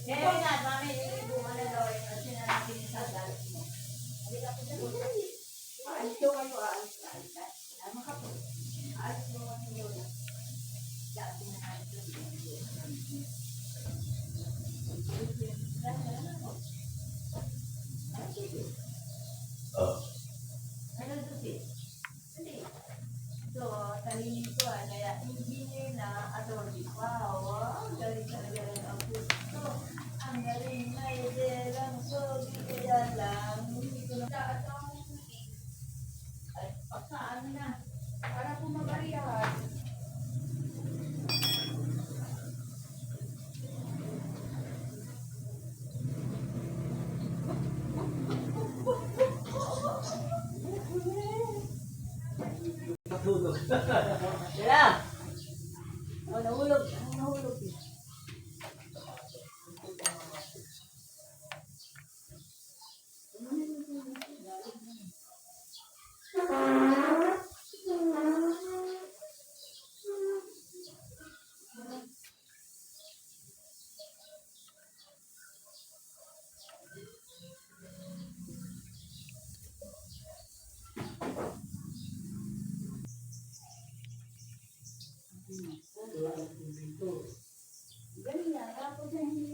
Kaya nga, mami, nilibungan na daw eh, kasi nalapin sa dalit mo. Halika po dyan. Aalis daw kayo, aalis. Tama ka po. Aalis mo ang iyo na. Dati na aalis. Ano susi? Hindi. So, talinin ko kaya engineer na attorney. Wow, ang galing talaga rin ang puso. Ang galing na iderang sobi kaya lang. Hindi ko na at ang at pagkaan na. Para pumabarihan. Sila! O, nahulog. Anong nahulog? Ganyan, tapos na hindi